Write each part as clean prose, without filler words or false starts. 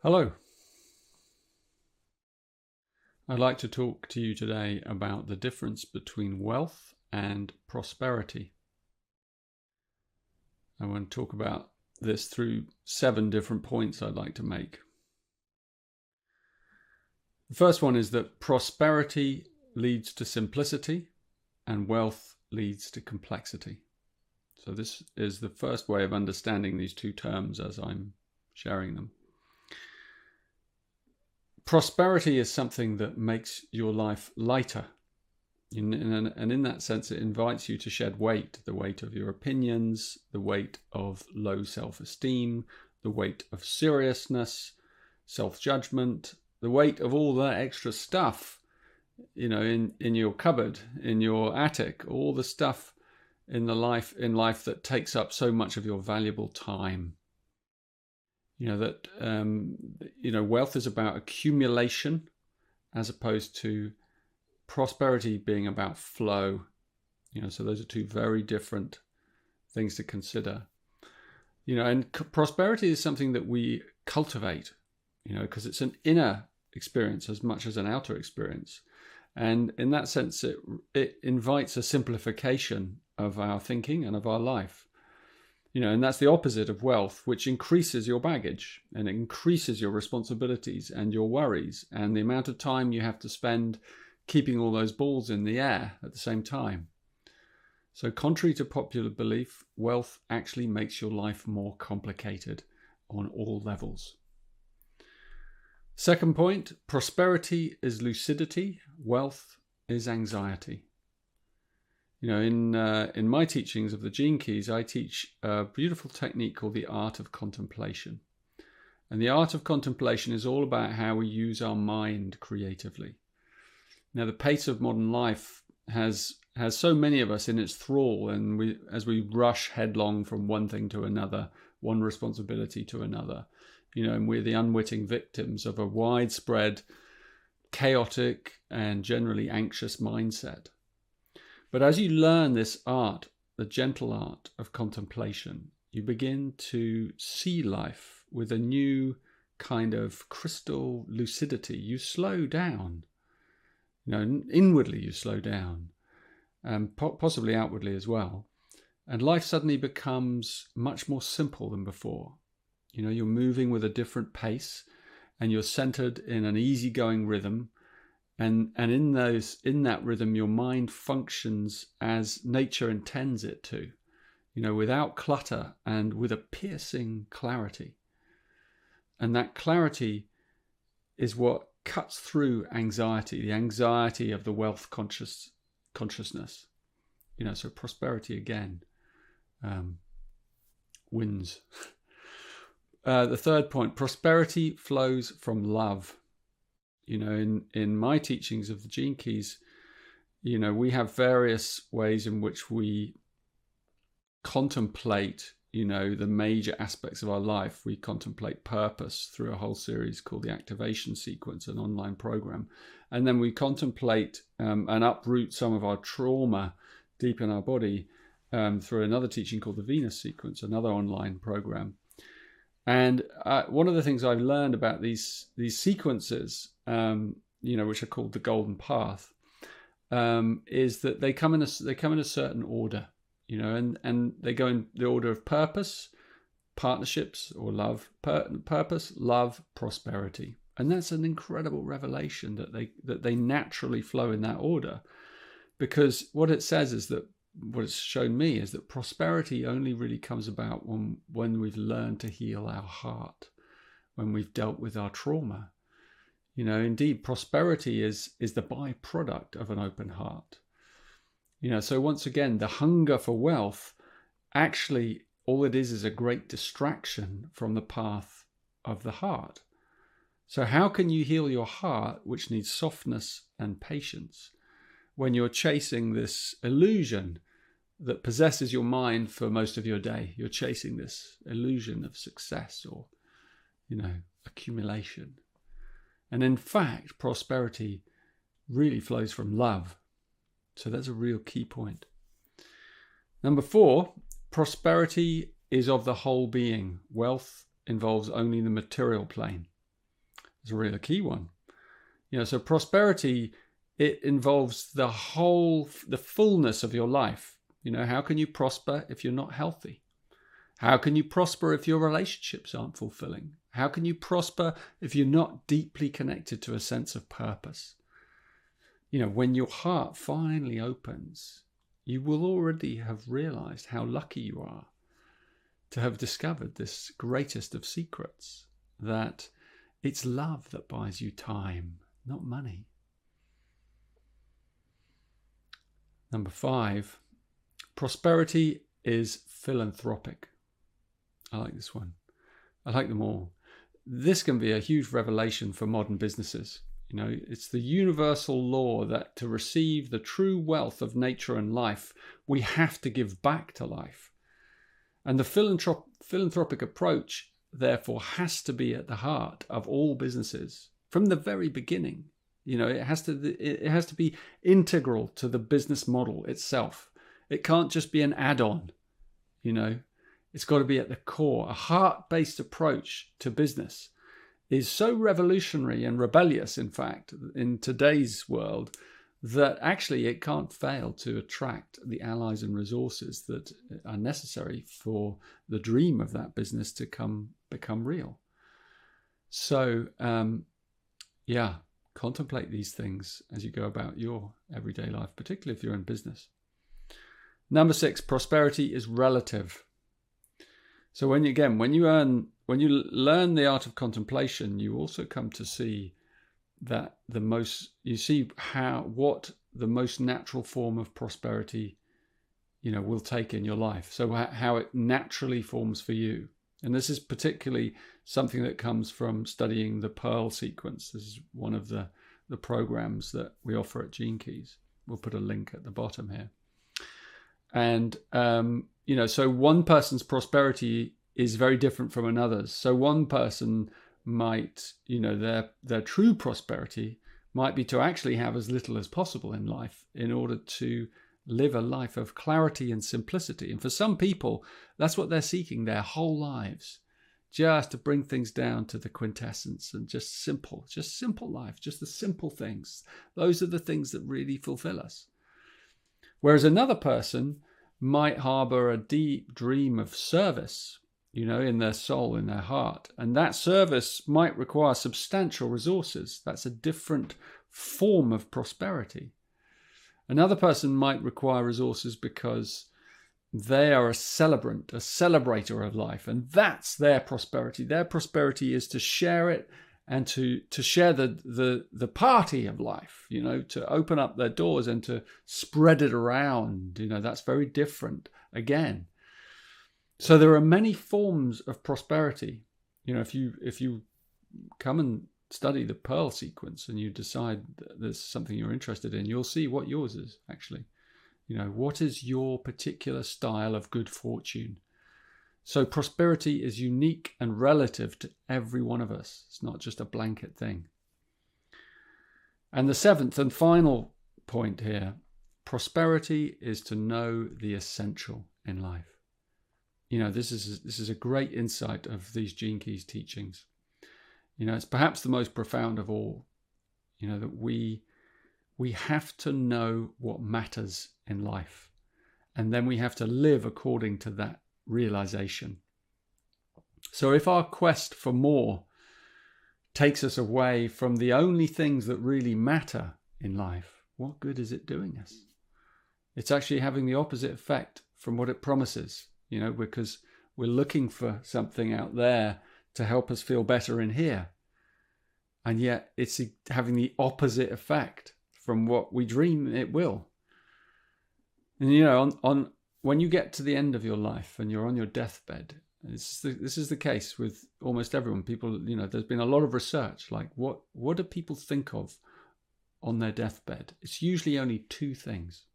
Hello. I'd like to talk to you today about the difference between wealth and prosperity. I want to talk about this through 7 different points I'd like to make. The first one is that prosperity leads to simplicity and wealth leads to complexity. So this is the first way of understanding these two terms as I'm sharing them. Prosperity is something that makes your life lighter. And in that sense, it invites you to shed weight, the weight of your opinions, the weight of low self-esteem, the weight of seriousness, self-judgment, the weight of all that extra stuff, in your cupboard, in your attic, all the stuff in life that takes up so much of your valuable time. Wealth is about accumulation as opposed to prosperity being about flow. So those are two very different things to consider. And prosperity is something that we cultivate, because it's an inner experience as much as an outer experience. And in that sense, it invites a simplification of our thinking and of our life. And that's the opposite of wealth, which increases your baggage and it increases your responsibilities and your worries and the amount of time you have to spend keeping all those balls in the air at the same time. So contrary to popular belief, wealth actually makes your life more complicated on all levels. Second point, prosperity is lucidity, wealth is anxiety. In my teachings of the Gene Keys, I teach a beautiful technique called the art of contemplation. And the art of contemplation is all about how we use our mind creatively. Now, the pace of modern life has so many of us in its thrall, and as we rush headlong from one thing to another, one responsibility to another, and we're the unwitting victims of a widespread, chaotic, and generally anxious mindset. But as you learn this art, the gentle art of contemplation, you begin to see life with a new kind of crystal lucidity. You slow down. Inwardly you slow down, and possibly outwardly as well. And life suddenly becomes much more simple than before. You're moving with a different pace, and you're centered in an easygoing rhythm. And in that rhythm, your mind functions as nature intends it to, without clutter and with a piercing clarity. And that clarity is what cuts through anxiety, the anxiety of the wealth consciousness. So prosperity again wins. The third point, prosperity flows from love. In my teachings of the Gene Keys, we have various ways in which we contemplate, the major aspects of our life. We contemplate purpose through a whole series called the Activation Sequence, an online program. And then we contemplate and uproot some of our trauma deep in our body through another teaching called the Venus Sequence, another online program. And one of the things I've learned about these sequences, which are called the Golden Path, is that they come in a certain order, and they go in the order of purpose, partnerships, or love. Purpose, love, prosperity, and that's an incredible revelation that they naturally flow in that order, because what it says is that. What it's shown me is that prosperity only really comes about when we've learned to heal our heart, when we've dealt with our trauma. Indeed, prosperity is the byproduct of an open heart. So once again, the hunger for wealth, actually, all it is a great distraction from the path of the heart. So how can you heal your heart, which needs softness and patience, when you're chasing this illusion that possesses your mind for most of your day? You're chasing this illusion of success or, accumulation. And in fact, prosperity really flows from love. So that's a real key point. Number 4, prosperity is of the whole being. Wealth involves only the material plane. is a really key one. So prosperity, it involves the fullness of your life. How can you prosper if you're not healthy? How can you prosper if your relationships aren't fulfilling? How can you prosper if you're not deeply connected to a sense of purpose? When your heart finally opens, you will already have realized how lucky you are to have discovered this greatest of secrets, that it's love that buys you time, not money. Number 5, prosperity is philanthropic. I like this one. I like them all. This can be a huge revelation for modern businesses. It's the universal law that to receive the true wealth of nature and life, we have to give back to life. And the philanthropic approach, therefore, has to be at the heart of all businesses from the very beginning. It has to be integral to the business model itself. It can't just be an add-on. It's got to be at the core. A heart-based approach to business is so revolutionary and rebellious, in fact, in today's world, that actually it can't fail to attract the allies and resources that are necessary for the dream of that business to become real. So, contemplate these things as you go about your everyday life, particularly if you're in business. Number 6, prosperity is relative. So when you learn the art of contemplation, you also come to see that what the most natural form of prosperity, will take in your life. So how it naturally forms for you. And this is particularly something that comes from studying the Pearl sequence. This is one of the programs that we offer at Gene Keys. We'll put a link at the bottom here. And, so one person's prosperity is very different from another's. So one person might, their true prosperity might be to actually have as little as possible in life in order to live a life of clarity and simplicity. And for some people, that's what they're seeking their whole lives, just to bring things down to the quintessence and just simple life, just the simple things. Those are the things that really fulfill us. Whereas another person might harbor a deep dream of service, in their soul, in their heart. And that service might require substantial resources. That's a different form of prosperity. Another person might require resources because they are a celebrator of life. And that's their prosperity. Their prosperity is to share it and to share the party of life, to open up their doors and to spread it around. That's very different again. So there are many forms of prosperity. If you come and study the Pearl sequence and you decide that there's something you're interested in, you'll see what yours is actually. What is your particular style of good fortune? So prosperity is unique and relative to every one of us. It's not just a blanket thing. And the 7th and final point here, prosperity is to know the essential in life. This is a great insight of these Gene Keys teachings. It's perhaps the most profound of all, that we have to know what matters in life. And then we have to live according to that realization. So if our quest for more takes us away from the only things that really matter in life, what good is it doing us? It's actually having the opposite effect from what it promises, because we're looking for something out there to help us feel better in here. And yet it's having the opposite effect from what we dream it will. And when you get to the end of your life and you're on your deathbed, this is the case with almost everyone. People, there's been a lot of research, like what do people think of on their deathbed? It's usually only 2 things: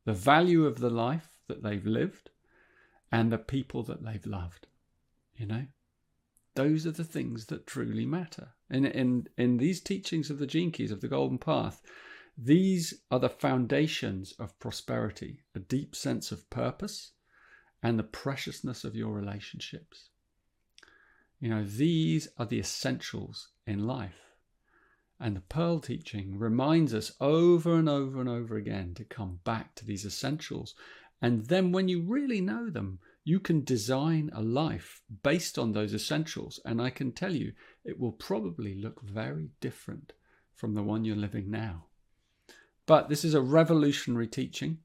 the value of the life that they've lived and the people that they've loved. Those are the things that truly matter. In these teachings of the Gene Keys of the Golden Path, these are the foundations of prosperity: a deep sense of purpose and the preciousness of your relationships. You know, these are the essentials in life. And the Pearl teaching reminds us over and over and over again to come back to these essentials. And then when you really know them, you can design a life based on those essentials. And I can tell you, it will probably look very different from the one you're living now. But this is a revolutionary teaching.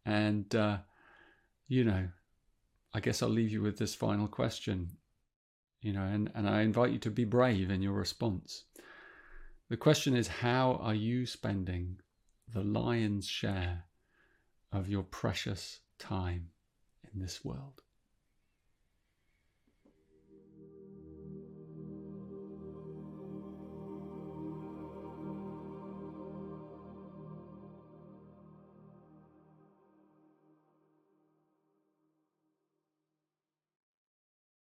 And, you know, I guess I'll leave you with this final question. You know, and I invite you to be brave in your response. The question is, how are you spending the lion's share of your precious time in this world?